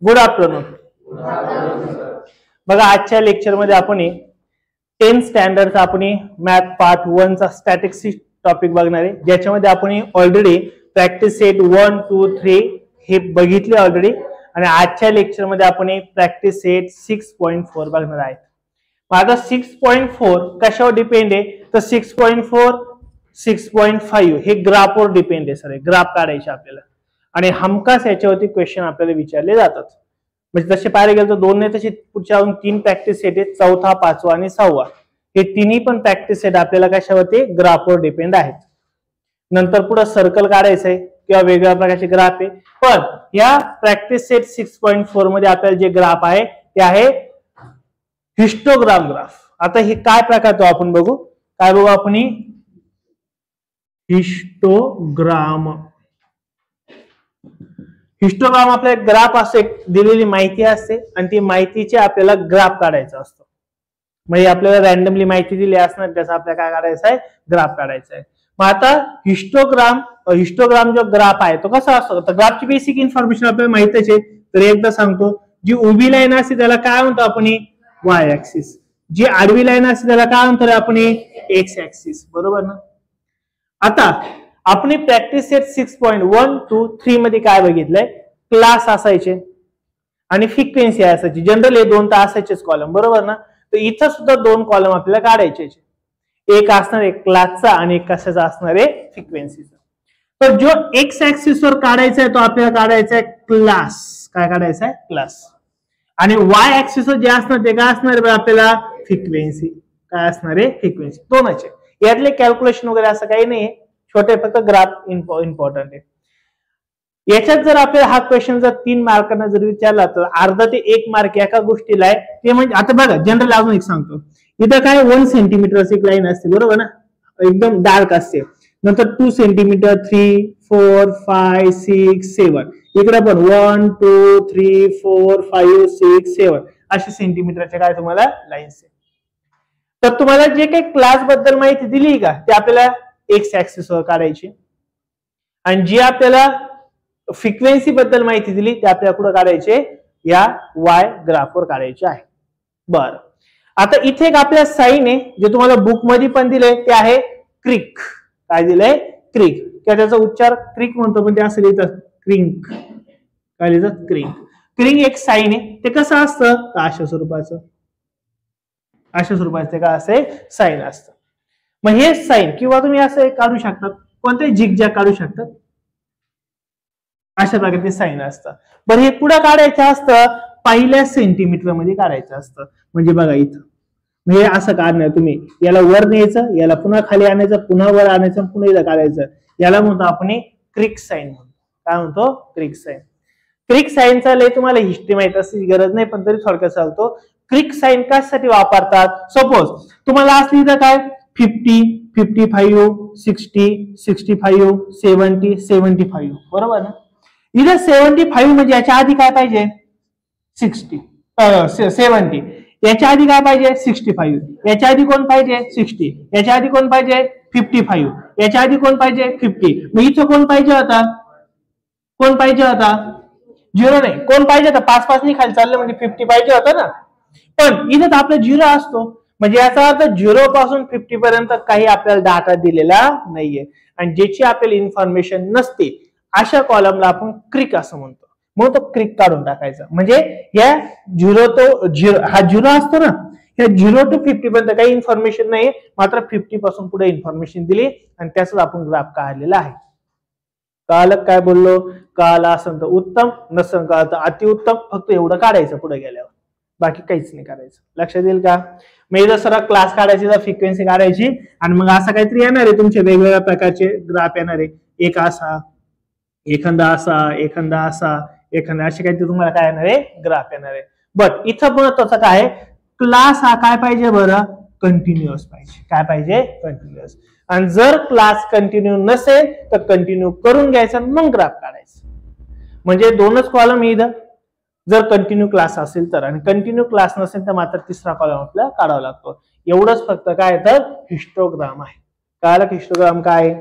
Good afternoon. बघा आजच्या lecture मध्ये आपण 10th स्टँडर्डचा आपण मॅथ पार्ट 1 चा स्टॅटिस्टिक्स टॉपिक बघणार आहे, ज्याच्यामध्ये आपण ऑलरेडी प्रॅक्टिस सेट 1 2 3 हे बघितले ऑलरेडी, आणि आजच्या लेक्चर मध्ये आपण प्रॅक्टिस सेट 6.4 बघणार आहे. आता 6.4 कशावर डिपेंड आहे तर 6.4 6.5 हे ग्राफवर डिपेंड आहे. सर ग्राफ काढायचे आपल्याला आणि हमखास याच्यावरती क्वेश्चन आपल्याला विचारले जातात. म्हणजे तसे पाहायला गेलं तर 2 नाही तसे पुढच्या 3 प्रॅक्टिस सेट आहेत, 4था 5वा आणि 6वा. हे तिन्ही पण प्रॅक्टिस सेट आपल्याला कशावरती ग्राफवर डिपेंड आहेत. नंतर पुढे सर्कल काढायचं आहे किंवा वेगवेगळ्या प्रकारचे ग्राफ आहे. पण या प्रॅक्टिस सेट 6.4 मध्ये आपल्याला जे ग्राफ आहे ते आहे हिस्टोग्राम ग्राफ. आता हे काय प्रकारचं आपण बघू, काय बघू आपण, हिस्टोग्राम. हिस्टोग्राम आपल्याला ग्राफ असे दिलेली माहिती असते आणि ती माहितीचे आपल्याला ग्राफ काढायचा असतो. म्हणजे आपल्याला रॅन्डमली माहिती दिली असणार त्याचा आपल्याला काय काढायचं आहे, ग्राफ काढायचा आहे. मग आता हिस्टोग्राम जो ग्राफ आहे तो कसा असतो, तर ग्राफची बेसिक इन्फॉर्मेशन आपल्याला माहितीच आहे. तर एकदा सांगतो, जी उभी लाईन असते त्याला काय म्हणतो आपण, वाय ऍक्सिस. जी आडवी लाईन असते त्याला काय म्हणतो आपण, एक्स ऍक्सिस. बरोबर ना. आता आपण प्रॅक्टिस सेट 6.1 2 3 मध्ये काय बघितलंय, क्लास असायचे आणि फ्रिक्वेन्सी असायची. जनरली 2 तर असायचेच कॉलम, बरोबर ना. तर इथं सुद्धा 2 कॉलम आपल्याला काढायचे, एक असणार आहे क्लासचा आणि एक कशाचा असणार आहे, फ्रिक्वेन्सीचा. तर जो एक्स ऍक्सिस वर काढायचा आहे तो आपल्याला काढायचा आहे क्लास. काय काढायचा आहे, क्लास. आणि वाय ऍक्सिस वर जे असणार ते काय असणार आहे आपल्याला, फ्रिक्वेन्सी. काय असणार आहे, फ्रिक्वेन्सी. दोनच आहे, यातले कॅल्क्युलेशन वगैरे असं काही नाही, छोटे फक्त ग्राफ इम्पॉर्टंट आहे. याच्यात जर आपल्याला हा क्वेश्चन जर 3 मार्कांना जर विचारला तर अर्धा ते 1 मार्क एका गोष्टीला आहे. ते म्हणजे आता बघा जनरल अजून एक सांगतो, इथं काय 1 सेंटीमीटर एक लाईन असते, बरोबर ना, एकदम डार्क असते. नंतर 2 सेंटीमीटर 3 4 5 6 7, इकडे पण 1 2 3 4 5 6 7 असे सेंटीमीटरचे काय तुम्हाला लाईन्स आहे. तर तुम्हाला जे काही क्लास बद्दल माहिती दिली का ते आपल्याला एक्स ऍक्सिस वर काढायची, आणि जी आपल्याला फ्रिक्वेन्सी बद्दल माहिती दिली ते आपल्याला कुठे काढायचे, या वाय ग्राफ वर काढायचे आहे. बरं, आता इथे एक आपल्या साइन आहे, जे तुम्हाला बुक मध्ये पण दिले ते आहे क्रिक. काय दिलंय, क्रिक. किंवा त्याचा उच्चार क्रिक म्हणतो पण ते असं लिहितात क्रिंक. काय लिहितात, क्रिंक. क्रिंक एक साइन आहे. ते कसं असतं, अशा स्वरूपाचं, अशा स्वरूपाचं ते काय असे साइन असतं. मग हे साइन किंवा तुम्ही असं काढू शकतात, कोणते झिगझॅग काढू शकतात, अशा प्रकारचे साइन असतात. बरं, हे पुढे काढायचं असतं पहिल्या सेंटीमीटर मध्ये काढायचं असतं. म्हणजे बघा इथं म्हणजे असं काढणार, तुम्ही याला वर न्यायचं, याला पुन्हा खाली आणायचं, पुन्हा वर आणायचं, पुन्हा इथं काढायचं. याला म्हणतो आपण क्रिक साइन म्हणतो. काय म्हणतो, क्रिक साइन. क्रिक साइनचा लय तुम्हाला हिस्ट्री माहित असण्याची गरज नाही, पण तरी थोडक्यात सांगतो. क्रिक साइन कशासाठी वापरतात, सपोज तुम्हाला असली इथं काय 50 55 60 65 70 75, बरोबर ना. इथं 75 म्हणजे याच्या आधी काय पाहिजे, 70. याच्या आधी काय पाहिजे, 65. याच्या आधी कोण पाहिजे, 60. याच्या आधी कोण पाहिजे, 55. याच्या आधी कोण पाहिजे, 50. मग इथं कोण पाहिजे होता, कोण पाहिजे होता, 0 नाही. कोण पाहिजे होता, 5 नाही खाली चाललं म्हणजे 50 पाहिजे होता ना. पण इथं तर आपला 0 असतो, म्हणजे याचा अर्थ 0 पासून 50 पर्यंत काही आपल्याला डाटा दिलेला नाहीये, आणि ज्याची आपल्याला इन्फॉर्मेशन नसते अशा कॉलमला आपण क्रिक असं म्हणतो. मग तो क्रिक काढून टाकायचा. म्हणजे या 0 तो 0 हा 0 असतो ना, या 0 to 50 पर्यंत काही इन्फॉर्मेशन नाही, मात्र 50 पासून पुढे इन्फॉर्मेशन दिली आणि त्याच आपण ग्राफ काढलेला आहे. कळालं काय बोललो, कळालं असेल तर उत्तम, नसेल कळालं तर अतिउत्तम. फक्त एवढं काढायचं पुढे गेल्यावर, बाकी काहीच नाही करायचं. लक्षात येईल का. मग इथं सरळ क्लास काढायची, फ्रिक्वेन्सी काढायची, आणि मग असं काहीतरी येणार आहे, तुमचे वेगवेगळ्या प्रकारचे ग्राफ येणार आहे. एक असा, एखादा असा, एखादा असा, एखादा असे काहीतरी तुम्हाला काय येणार आहे, ग्राफ येणार आहे. बट इथं महत्वाचं काय, क्लास हा काय पाहिजे बरं, कंटिन्युअस पाहिजे. काय पाहिजे, कंटिन्युअस. आणि जर क्लास कंटिन्यू नसेल तर कंटिन्यू करून घ्यायचं, मग ग्राफ काढायचं. म्हणजे 2च कॉलम इथं जर कंटिन्यू क्लास असेल तर, आणि कंटिन्यू क्लास नसेल तर मात्र 3रा कॉलम आपल्याला काढावा लागतो. एवढंच फक्त काय तर हिस्टोग्राम आहे. कळालं हिस्टोग्राम काय.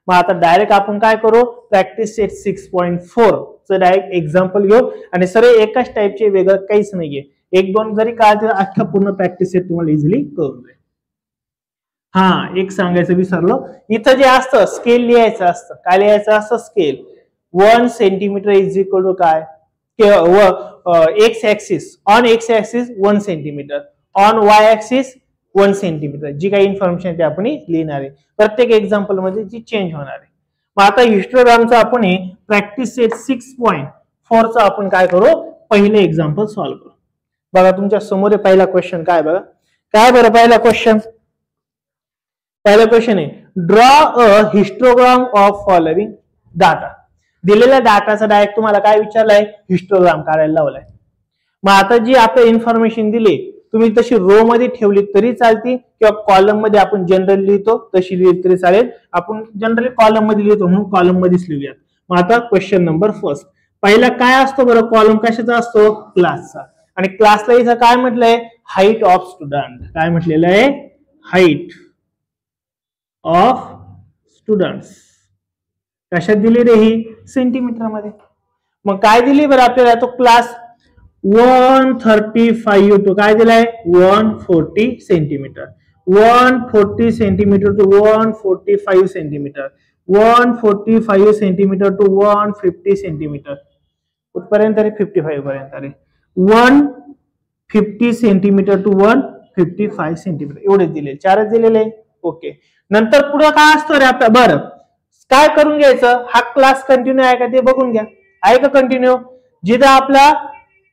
मग आता डायरेक्ट आपण काय करू, प्रॅक्टिस सेट 6.4 चं डायरेक्ट एक्झाम्पल घेऊ आणि सर्व एकाच टाईपचे, वेगळं काहीच नाहीये. एक दोन जरी काय तर अख्खा पूर्ण प्रॅक्टिस सेट तुम्हाला इझिली करून जाईल. हा एक सांगायचं विसरलो, इथं जे असतं स्केल लिहायचं असतं. काय लिहायचं असतं, scale 1 centimetre is equal to काय, X axis, on X axis 1 centimetre, on Y axis 1 centimetre. जी काही इन्फॉर्मेशन ते आपण लिहिणार आहे प्रत्येक एक्झाम्पल मध्ये, जी चेंज होणार आहे. मग आता हिस्टोग्रामचा आपण प्रॅक्टिस सेट 6.4 चा आपण काय करू, पहिले एक्झाम्पल सॉल्व्ह करू. बघा तुमच्या समोर पहिला क्वेश्चन काय, बघा काय बरं पहिला क्वेश्चन. पहिला क्वेश्चन आहे, draw a histogram of following data. दिलेल्या डाटाचा डायरेक्ट तुम्हाला काय विचारलाय, हिस्टोग्राम काढायला लावलाय. मग आता जी आपल्याला इन्फॉर्मेशन दिली तुम्ही तशी रो मध्ये ठेवली तरी चालते किंवा कॉलम मध्ये आपण जनरली लिहितो तशी लिहिली तरी चालेल. आपण जनरली कॉलम मध्ये लिहितो म्हणून कॉलम मध्येच लिहूयात. मग आता क्वेश्चन नंबर फर्स्ट, पहिला काय असतो बरं, कॉलम कशाचा असतो, क्लासचा. आणि क्लासला इथं काय म्हटलंय, हाईट ऑफ स्टुडंट. काय म्हटलेलं आहे, हाईट ऑफ स्टुडंट्स. कशात दिली रे ही, सेंटीमीटर मध्ये. मग काय दिली बरं आपल्याला, तो क्लास 135 टू काय दिलाय 140 centimetre, 140 centimetre to 145 centimetre, 145 centimetre to 150 centimetre, कुठपर्यंत रे 55 पर्यंत रे, 150 सेंटीमीटर टू 155 सेंटीमीटर. एवढे दिले, चारच दिलेले. ओके, नंतर पुढे काय असतं रे आपल्या, बरं काय करून घ्यायचं, हा क्लास कंटिन्यू आहे का ते बघून घ्या. आहे का कंटिन्यू, जिथं आपला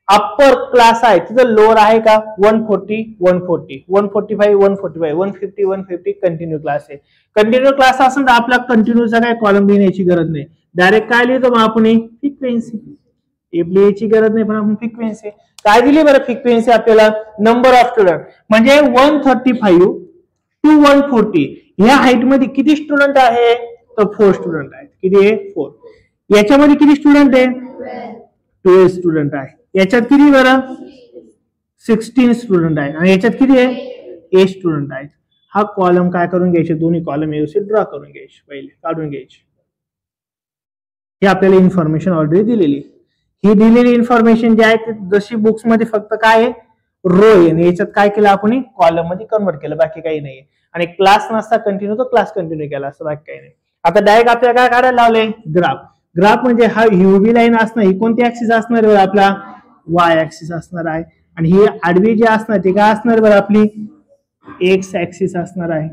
अप्पर क्लास आहे तिथं लोअर आहे का, 140 140 145 145 150 150 कंटिन्यू क्लास आहे. कंटिन्यू क्लास असेल तर आपला कंटिन्यूचा काय कॉलम लिहिण्याची गरज नाही, डायरेक्ट काय लिहितो मग आपण, फ्रिक्वेन्सी. लिहायची गरज नाही पण आपण फ्रिक्वेन्सी काय दिली बरं, फ्रिक्वेन्सी आपल्याला नंबर ऑफ स्टुडंट म्हणजे 135 टू 140 ह्या हाईट मध्ये किती स्टुडंट आहे, तर 4 स्टुडंट आहेत. किती आहे, 4. याच्यामध्ये किती स्टुडंट आहे, 12 स्टुडंट आहे. याच्यात किती बरं, 16 स्टुडंट आहे. आणि याच्यात किती आहे, 8 स्टुडंट आहेत. हा कॉलम काय करून घ्यायचे, दोन्ही कॉलम व्यवस्थित ड्रॉ करून घ्यायचे, पहिले काढून घ्यायचे. हे आपल्याला इन्फॉर्मेशन ऑलरेडी दिलेली. ही दिलेली इन्फॉर्मेशन जी आहे जशी बुक्स मध्ये फक्त काय आहे, रो आहे, आणि याच्यात काय केलं आपण, कॉलम मध्ये कन्वर्ट केलं, बाकी काही नाही. आणि क्लास नसता कंटिन्यू तर क्लास कंटिन्यू केला असं, बाकी काही नाही. आता डायरेक्ट आपल्याला काय काढायला लावले, ग्राफ. ग्राफ म्हणजे हा UV लाईन असणार, ही कोणती ऍक्सिस असणार आहे आपला, वाय ऍक्सिस असणार आहे. आणि ही आडवी जी असणार ती काय असणार बरं, आपली एक्स ऍक्सिस असणार आहे.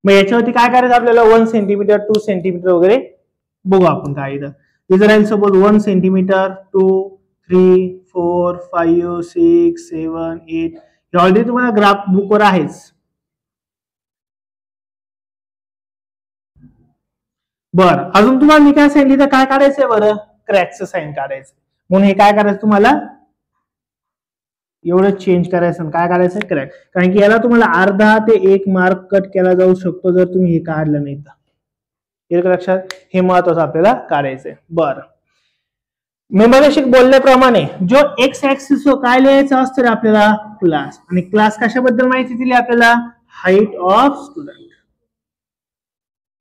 मग याच्यावरती काय करायचं आपल्याला, 1 सेंटीमीटर 2 सेंटीमीटर वगैरे बघू आपण काय इथं राहील. सपोज 1 सेंटीमीटर 2 3 4 5 6 7 8 हे ऑलरेडी तुम्हाला ग्राफ बुकवर आहेच. बरं अजून तुम्हाला मी काय सांगितलं तर काय काढायचंय बरं, क्रॅकचं साइन काढायचं. म्हणून हे काय करायचं तुम्हाला, एवढं चेंज करायचं, काय काढायचं क्रॅक. कारण की याला तुम्हाला अर्धा ते 1 मार्क कट केला जाऊ शकतो जर तुम्ही हे काढलं नाही तर. लक्षात, हे महत्वाचं आपल्याला काढायचंय. बरं मी मगाशी बोलल्याप्रमाणे जो एक्स ऍक्सिस काय लिहायचं असतं आपल्याला, क्लास. आणि क्लास कशाबद्दल माहिती दिली आपल्याला, height of student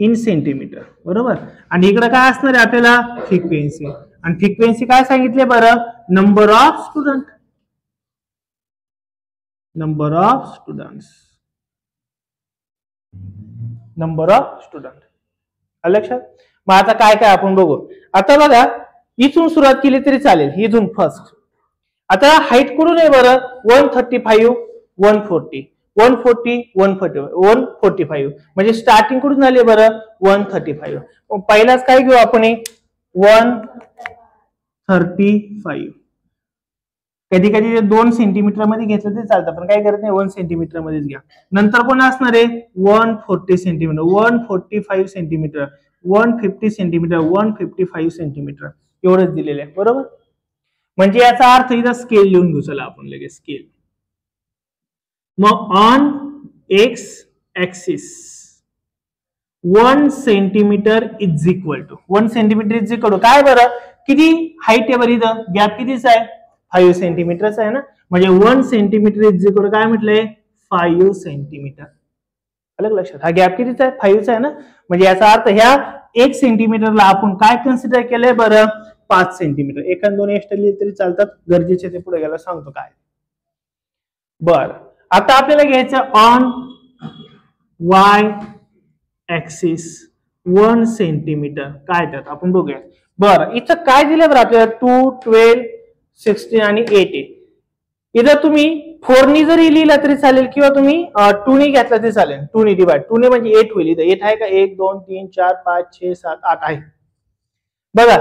in centimetre, बरोबर. आणि इकडे काय असणार आहे आपल्याला, फ्रिक्वेन्सी. आणि फ्रिक्वेन्सी काय सांगितले बरं, number of student, number of students, number of student. लक्षात. मग आता काय काय आपण बघू. आता बघा इथून सुरुवात केली तरी चालेल, इथून फर्स्ट. आता हाईट कुठून आहे बरं, 135 140 140 140 145 म्हणजे स्टार्टिंग कुठून झाली बरं, 135. पहिलाच काय घेऊ आपण, 135. कधी कधी 2 सेंटीमीटर मध्ये घेतलं तरी चालतं, पण काय करत नाही, 1 सेंटीमीटर मध्येच घ्या. नंतर कोण असणार आहे, 140 सेंटीमीटर 145 सेंटीमीटर 150 सेंटीमीटर 155 सेंटीमीटर एवढंच दिलेलं आहे, बरोबर. म्हणजे याचा अर्थ इथं स्केल लिहून घेऊ. चला आपण लगेच स्केल. मग on X axis 1 centimetre is equal to 1 centimetre is equal to काय बरं, किती हाईट आहे बरं, इथं गॅप कितीच आहे, 5 सेंटीमीटरचा आहे ना. म्हणजे 1 सेंटीमीटर इज इक्वल टू काय म्हटलंय, 5 सेंटीमीटर. अलग लक्षात, हा गॅप कितीचा आहे? 5चा आहे ना. म्हणजे याचा अर्थ ह्या 1 सेंटीमीटरला आपण काय कन्सिडर केलंय बरं? 5 सेंटीमीटर. एखाद दोन एक्स्ट्रा लिहिले तरी चालतात, गरजेचे ते पुढे गेला सांगतो काय. बर, आता आपल्याला घ्यायचं ऑन वाय ऍक्सिस 1 सेंटीमीटर काय त्यात आपण बघूया. बरं, इथं काय दिलं बरं आपल्याला? 2, 12, 16 आणि 8 आहे. इथं तुम्ही 4 ने जरी लिहिला तरी चालेल किंवा तुम्ही 2 ने घेतला तरी चालेल. 2 ने डिवाइड, 2 ने म्हणजे 8 होईल. इथं 8 आहे का? 1 2 3 4 5 6 7 8 आहे. बघा,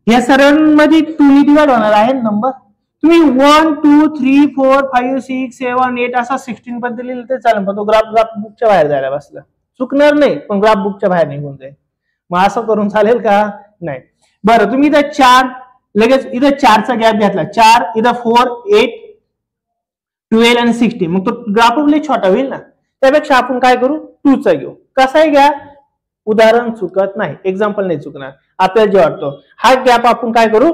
या सर्वांमध्ये 2 ने डिवाइड होणार आहे नंबर. तुम्ही 1 2 3 4 5 6 7 8 असा 16 पर्यंत लिहिलं तरी चालेल, पण तो ग्राफ बुकच्या बाहेर जायला बसला. चुकणार नाही, पण ग्राफ बुकच्या बाहेर निघून जाईल. मग असं करून चालेल का? नाही. बरं, तुम्ही इथं 4 लगेच इथं 4चा गॅप घेतला, 4 इथं 4 8 12 आणि 16, मग तो ग्राफ लय छोटा होईल ना. त्यापेक्षा आपण काय करू? 2चा घेऊ. कसाही घ्या, उदाहरण चुकत नाही, एक्झाम्पल नाही चुकणार. आपल्याला जे वाटतो हा गॅप आपण काय करू?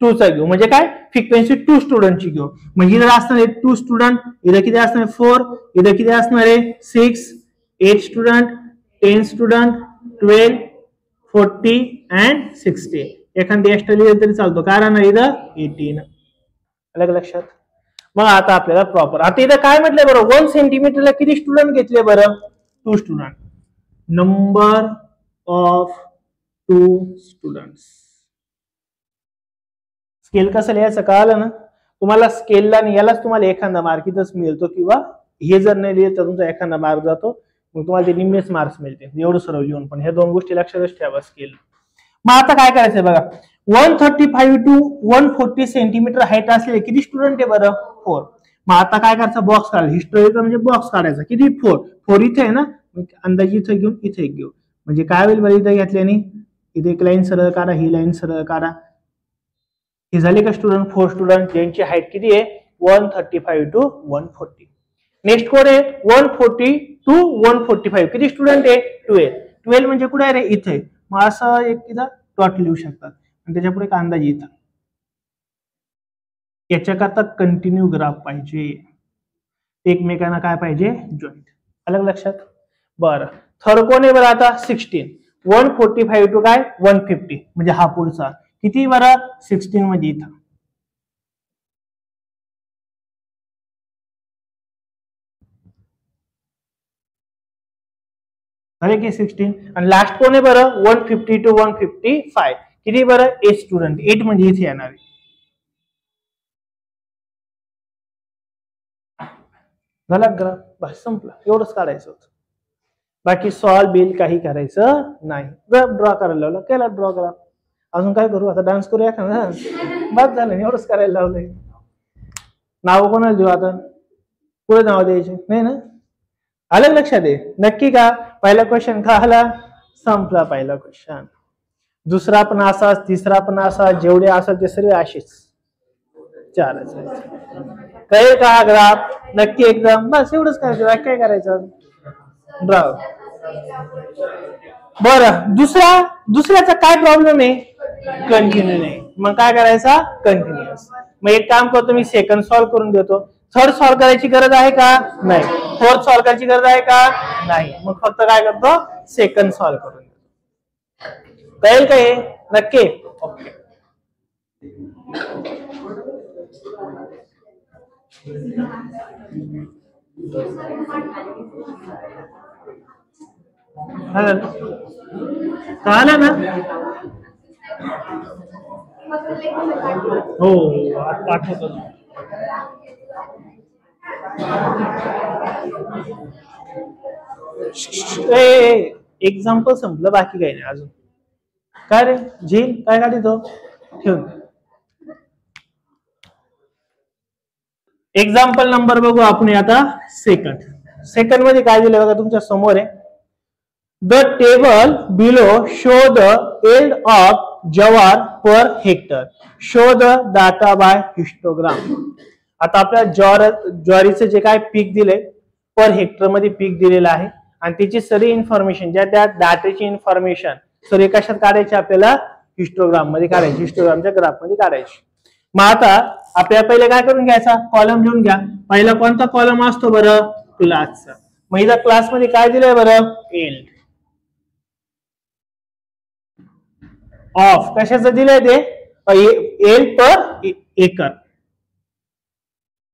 2चा घेऊ. म्हणजे काय? फ्रिक्वेन्सी 2 स्टुडंटची घेऊ. म्हणजे इथं असणार आहे 2 स्टुडंट, इथं किती असणार आहे? 4, इथं किती असणार आहे? 6, 8 स्टुडंट, 10 स्टुडंट, 12, 40 and 60. एखादी एक्स्ट्रा लिहिलं तरी चालतो, कारण इथं 18. अलग लक्षात. मग आता आपल्याला प्रॉपर, आता इथं काय म्हटलंय बरं? 1 सेंटीमीटरला किती स्टुडंट घेतले बरं? 2 student. Number of 2 students. Scale कसं लिहायचं कळालं ना तुम्हाला? स्केलला आणि यालाच तुम्हाला एखादा मार्क इथंच मिळतो, किंवा हे जर नाही लिहिलं तर तुमचा एखादा मार्क जातो, मग तुम्हाला ते निम्मेच मार्क्स मिळते. एवढं सर्व लिहून, पण ह्या 2 गोष्टी लक्षातच ठेवा स्केल. मग आता काय करायचंय बघा, 135 to 140 सेंटीमीटर हाईट असलेले किती स्टुडंट आहे बरं? 4. मग आता काय करायचं? बॉक्स काढायचा. हिस्टोरिकल म्हणजे बॉक्स काढायचा. किती? 4 इथे आहे ना, अंदाजे इथे घेऊन इथे एक घेऊ. म्हणजे काय होईल बरं? इथे घेतल्याने इथे एक लाईन सरळ काढा, ही लाईन सरळ काढा. हे झाले का स्टुडंट? 4 स्टुडंट ज्यांची हाईट किती आहे? 135 to 140. नेक्स्ट कोड आहे 140 to 145. किती स्टुडंट आहे? 12 म्हणजे कुठे आहे रे? इथे. मग असं एक इथं डॉट लिहू शकतात आणि त्याच्या पुढे एक अंदाजे इथं. याच्याकरता कंटिन्यू ग्राफ पाहिजे, एकमेकांना काय पाहिजे? जॉईंट. अलग लक्षात. बरं, थर्ड कोण आहे बरं आता? 16. 145 टू काय? 150 म्हणजे हा पुढचा किती बरं? 16 म्हणजे इथं. झाले की 16. आणि लास्ट कोण आहे बरं? 150 टू 155 किती बरं? 8 स्टुडंट. 8 म्हणजे इथे येणार आहे. झाला ग्राफ, बस संपला. एवढंच काढायचं होतं, बाकी सॉल्व बिल काही करायचं नाही. ड्रॉ करायला लावलं, केला ड्रॉ ग्राफ. अजून काय करू? आता डान्स करूया का ना? बस झालं, एवढंच करायला लावलंय. नाव कोणाला देऊ आता? पुढे नाव द्यायचे नाही ना? अलग लक्षात आहे नक्की का? पहिला क्वेश्चन का आला? संपला पहिला क्वेश्चन. दुसरा पण असाच, तिसरा पण असा, जेवढे असतात ते सर्व असेच. चालच कळेल का ग्राफ? नक्की एकदम. बस एवढंच करायचं, काय करायचं? ड्रॉ. बरं, दुसऱ्याचा काय प्रॉब्लेम आहे? कंटिन्यू नाही. मग काय करायचा? कंटिन्युअस. मग एक काम करतो, मी सेकंड सॉल्व्ह करून देतो. थर्ड सॉल्व्ह करायची गरज आहे का? नाही. फोर्थ सॉल्व्ह करायची गरज आहे का? नाही. मग फक्त काय करतो? सेकंड सॉल्व्ह करून देतो. कळेल का हे? नक्की. ओके. कळालं ना? हो, आठवतो. एक्झाम्पल संपलं, बाकी काही नाही अजून. काय रे झील, काय काढतो? ठेवून एक्झाम्पल नंबर बघू आपण आता. सेकंड मध्ये काय दिलं बघा तुमच्या समोर आहे. The table below show the yield of jowar per hectare. Show the data by histogram. आता आपल्या ज्वारीचं जे काय पीक दिले पर हेक्टर मध्ये पीक दिलेलं आहे आणि त्याची सगळी इन्फॉर्मेशन, ज्या त्या डाटाची इन्फॉर्मेशन सगळी कशात काढायची? आपल्याला हिस्टोग्राम मध्ये काढायची, हिस्टोग्रामच्या ग्राफ मध्ये काढायची. मग आता आपल्याला पहिले काय करून घ्यायचा? कॉलम लिहून घ्या. पहिला कोणता कॉलम असतो बरं? क्लासचा. मग इथं क्लासमध्ये काय दिलंय बरं, एल ऑफ कशाचं दिलंय ते, एल पर एकर,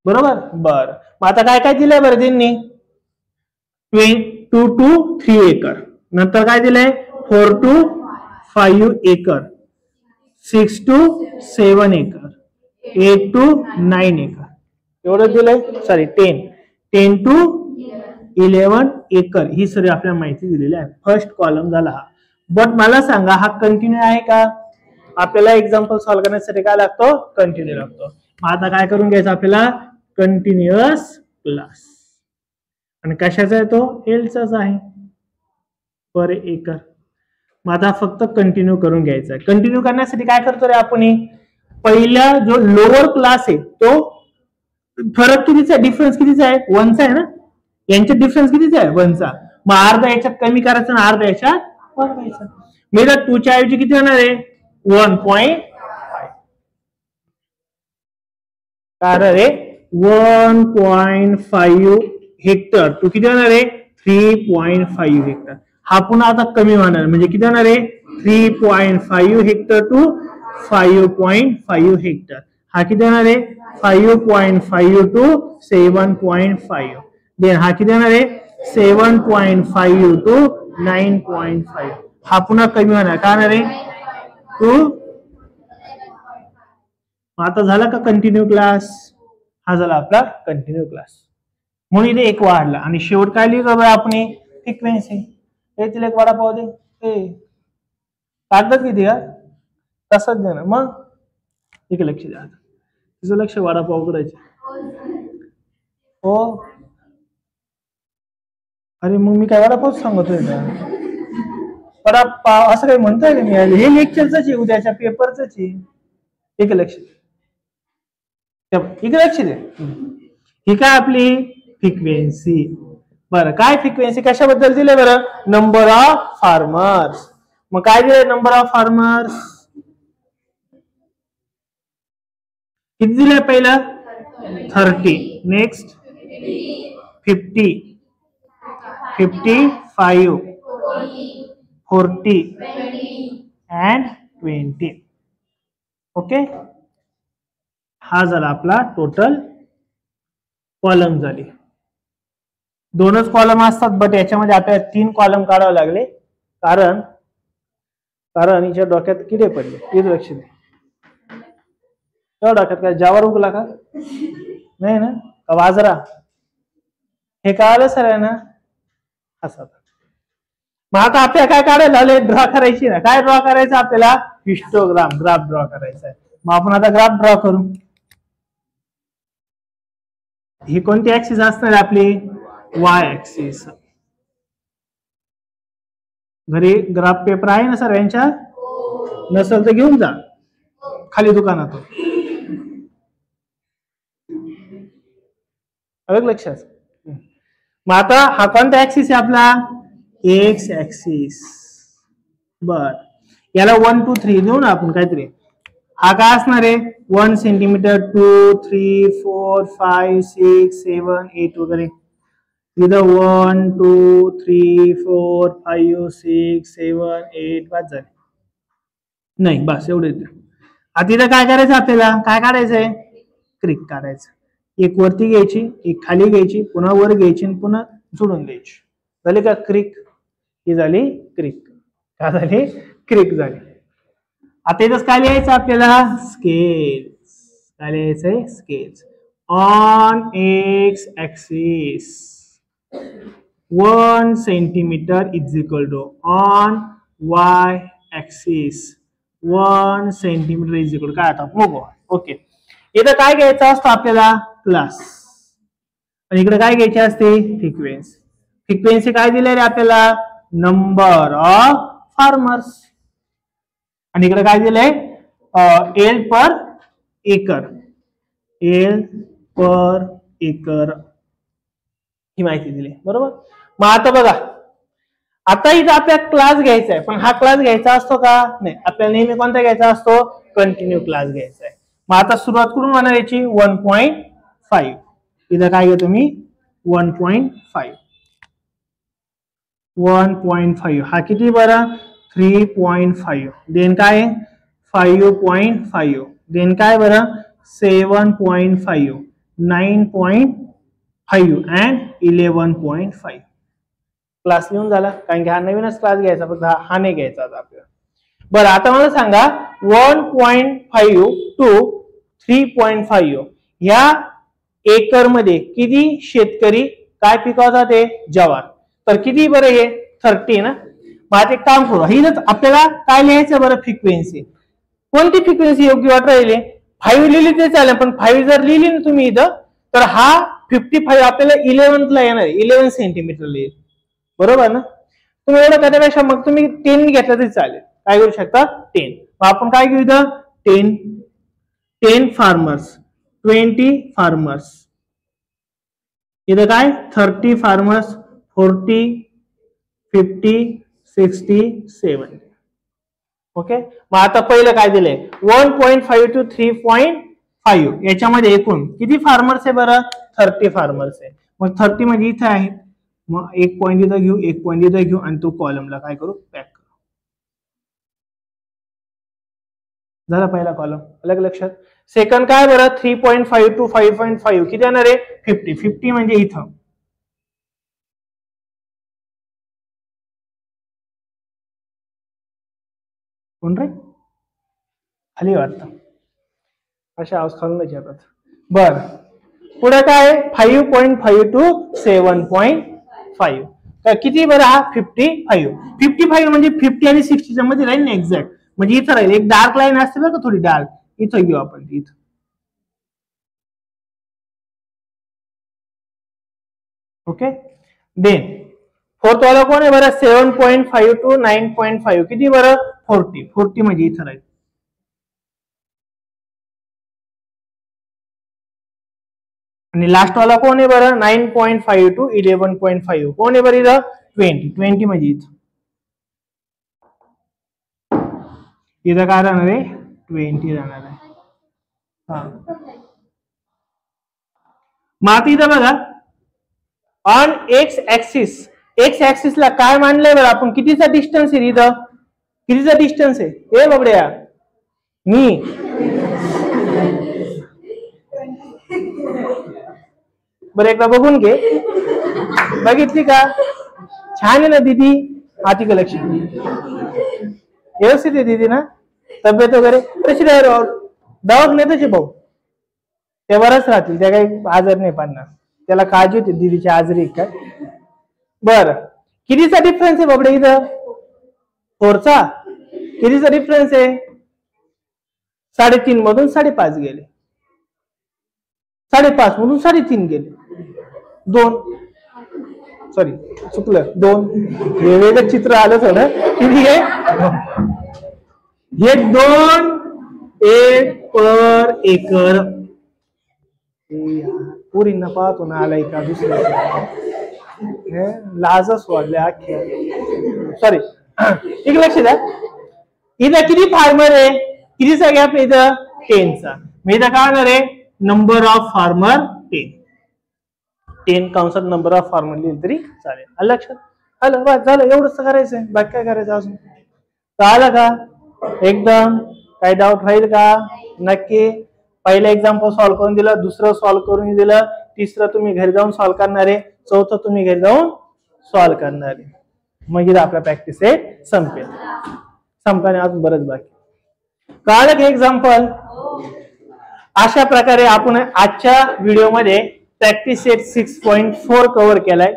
बरोबर. बर मग आता काय काय दिलंय बरं त्यांनी, 2 to 3 एकर, नंतर काय दिलंय 4 to 5 acre, 6 to 7 acre, 8 to 9 acre, एवढं दिलंय. सॉरी 10 to 11 एकर, ही सगळी आपल्याला माहिती दिलेली आहे. फर्स्ट कॉलम झाला हा. बट मला सांगा हा कंटिन्यू आहे का, आपल्याला एक्झाम्पल सॉल्व्ह करण्यासाठी काय लागतो, कंटिन्यू लागतो. मग आता काय करून घ्यायचं आपल्याला, कंटिन्युअस क्लास, आणि कशाचा आहे तो, एलचाच आहे पर एकर. मग आता फक्त कंटिन्यू करून घ्यायचा आहे. कंटिन्यू करण्यासाठी काय करतो रे आपण, पहिला जो लोअर क्लास आहे तो फरक कितीचा आहे, डिफरन्स कितीचा आहे, 1चा आहे ना, यांच्यात डिफरन्स कितीचा आहे, 1चा. मग अर्धा याच्यात कमी करायचं आणि अर्धा याच्यात वाढवायचं. मी जर 2च्या ऐवजी किती होणार आहे, 1.5, कारण रे 1.5 हेक्टर, तो किती होणार आहे 3.5 हेक्टर. हा पुन्हा आता कमी होणार, म्हणजे किती होणार आहे 3.5 हेक्टर टू 5.5 हेक्टर. हा किती होणार आहे 5.5 टू 7.5. देन हा किती होणार आहे 7.5 टू 9.5. हा पुन्हा कमी होणार, का होणार आहे 2. आता झाला का कंटिन्यू क्लास, हा झाला आपला कंटिन्यू क्लास. म्हणून इथे एक वाढला आणि शेवट काय लिहितो आपण, फ्रिक्वेन्सी. हे तिला एक वडापाव दे, कागदात किती का तसंच दे ना. मग एक लक्ष द्या, तुझं लक्ष वडापाव करायचे हो. अरे मग मी काय वडापाव सांगतोय का, वडापाव असं काही म्हणतोय का मी, हे लेक्चरच आहे, उद्याच्या पेपरच आहे. एक लक्ष दे, इकडे लक्ष दे. ही काय आपली फ्रिक्वेन्सी. बरं काय फ्रिक्वेन्सी कशाबद्दल दिले बरं, नंबर ऑफ फार्मर्स. मग काय दिले, नंबर ऑफ फार्मर्स किती दिले, पहिला 30, नेक्स्ट 50, 55, 40 and 20. ओके, हा झाला आपला टोटल कॉलम झाली. 2च कॉलम असतात, बट याच्यामध्ये आपल्याला 3 कॉलम काढावे लागले, कारण हिच्या डोक्यात किडे पडले. इथे लक्ष दे, त्या डोक्यात काय जावर उगला का, नाही ना, का बाजरा, हे कळालं सर आहे ना. असं मग आता आपल्याला काय काढायला आले, ड्रॉ करायची ना. काय ड्रॉ करायचं आपल्याला, हिस्टोग्राम, ग्राफ ड्रॉ करायचा आहे. मग आपण आता ग्राफ ड्रॉ करू. ही कोणती ऍक्सिस असणार आपली, वाय ऍक्सिस. घरी ग्राफ पेपर आहे ना सर यांच्या, नसेल तर घेऊन जा खाली दुकानातून. लक्षात. मग आता हा कोणता ऍक्सिस आहे आपला, एक्स ऍक्सिस. बर याला 1 2 3 देऊ ना आपण काहीतरी. हा काय असणार आहे 1 सेंटीमीटर, 2 3 4 5 6 7 8 वगैरे. इथं 1 2 3 4 5 6 7 8 बस झाले, नाही बस एवढे. आता इथं काय करायचं आपल्याला, काय काढायचंय, क्रिक काढायचं. एक वरती घ्यायची, एक खाली घ्यायची, पुन्हा वर घ्यायची, पुन्हा जोडून द्यायची. झाली का क्रिक, ही झाली क्रिक. काय झाली, क्रिक झाली. आता इथं काय लिहायचं आपल्याला, स्केल्स. काय लिहायचंय, scales. On X axis 1 centimetre is equal to on Y axis 1 centimetre is equal काय, आता बघू. ओके, इथं काय घ्यायचं असतं आपल्याला, क्लास, आणि इकडे काय घ्यायचे असते, फ्रिक्वेन्सी. फ्रिक्वेन्सी काय दिले रे आपल्याला, नंबर ऑफ फार्मर्स, आणि इकडे काय दिलंय, एल पर एकर. एल पर एकर ही माहिती दिली, बरोबर. मग आता बघा, आता इथं आपल्याला क्लास घ्यायचा आहे, पण हा क्लास घ्यायचा असतो का, नाही. आपल्याला नेहमी कोणता घ्यायचा असतो, कंटिन्यू क्लास घ्यायचा आहे. मग आता सुरुवात करून म्हणणार याची 1.5. इथं काय घेतो मी 1.5. 1.5 हा किती बरं 3.5 देन काय 5.5 देन काय बरं 7.5 9.5 अँड 11.5 क्लास लिहून झाला कारण की हा नवीनच क्लास घ्यायचा फक्त हा नाही घ्यायचा आपल्याला बरं आता मला सांगा 1.5 टू 3.5 ह्या एकर मध्ये किती शेतकरी काय पिकवतात ते ज्वार तर किती बरं हे 30 ना मग एक काम करू ही आपल्याला काय लिहायचं बरं फ्रिक्वेन्सी कोणती फ्रिक्वेन्सी योग्य वाटत राहिली 5 लिहिली ते चालेल पण 5 जर लिहिली ना तुम्ही इथं तर हा 55 आपल्याला 11 ला येणार 11 सेंटीमीटर येईल बरोबर ना तुम्ही एवढं करण्यापेक्षा मग तुम्ही 10 घेतलं तरी चालेल काय करू शकता 10 मग आपण काय घेऊ इथं 10 फार्मर्स 20 फार्मर्स इथं काय 30 फार्मर्स 40 50 60 70 ओके मग आता पहिलं काय दिलंय 1.5 टू 3.5 याच्यामध्ये एकूण किती फार्मर्स आहे बरं 30 फार्मर्स आहे मग 30 म्हणजे इथे आहे मग एक पॉइंट इथं घेऊ एक पॉइंट इथं घेऊ आणि तो कॉलमला काय करू पॅक करू झाला पहिला कॉलम अलग लक्षात सेकंड काय बरं 3.5 टू 5.5 किती येणार आहे 50 म्हणजे इथं कोण रे खाली वाटतं अशा आवाज खालूनच येतात बर पुढे काय 5.5 टू 7.5 किती बरं हा 55 म्हणजे 50 आणि 60 च्या मध्ये राहील ना एक्झॅक्ट म्हणजे इथं राहील एक डार्क लाईन असते बरं का थोडी डार्क इथं घेऊ आपण इथं ओके देन फोर्थ वाला कोण आहे बरं 7.5 टू 9.5 किती बरं 40 म्हणजे इथं राहील आणि लास्ट वाला कोण आहे बरं 9.5 टू 11.5 कोण आहे बरं इथं 20 म्हणजे इथं काय राहणार आहे 20 राहणार आहे हा मग आता इथं बघा ऑन एक्स ऍक्सिस ला काय मानलंय बरं आपण कितीचा डिस्टन्स आहे इथं कितीचा डिस्टन्स आहे हे बघड्या मी बरं एकदा बघून घे बघितली का छान आहे ना दीदी आती कलेक्शन व्यवस्थित आहे दीदी ना तब्येत वगैरे तशी दवाखान्यात तशी भाऊ ते बरंच राहतील त्या काही आजार नाही पडणार त्याला काळजी होती दीदीची आजारी काय बर कितीचा डिफरन्स आहे बाबडे इथं 4चा कितीचा डिफरन्स आहे 3.5 मधून 5.5 गेले 5.5 मधून 3.5 गेले 2 सॉरी चुकलं 2 वेगवेगळं चित्र आलं थोडं किती आहे हे 2 1 पर एकर पुरींना पाहतो ना आलाय का दुसऱ्या लाजच वाढल्या अख्ख्या सॉरी एक लक्ष द्या इथं किती फार्मर आहे कितीचा गॅप इथं 10चा मी इथं काय होणार आहे नंबर ऑफ फार्मर 10 कंसात नंबर ऑफ फार्मर लिहिलं तरी चालेल लक्षात आलं बस झालं एवढंच करायचंय बाकी काय करायचं अजून आलं का एकदम काही डाऊट राहील का नक्की पहिलं एक्झाम्पल सॉल्व्ह करून दिलं दुसरं सॉल्व्ह करून दिलं तिसरं तुम्ही घरी जाऊन सॉल्व्ह करणार आहे चौथं तुम्ही घरी जाऊन सॉल्व्ह करणार आहे मग इथं आपला प्रॅक्टिस हे संपेल संपताना अजून बरंच बाकी कळलं की एक्झाम्पल अशा प्रकारे आपण आजच्या व्हिडिओमध्ये प्रॅक्टिस सेट 6.4 कव्हर केलाय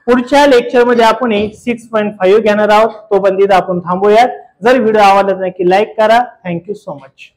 पुढच्या लेक्चर मध्ये आपण 6.5 घेणार आहोत तोपर्यंत आपण थांबूयात जर व्हिडिओ आवडला तर नक्की लाईक करा थँक्यू सो मच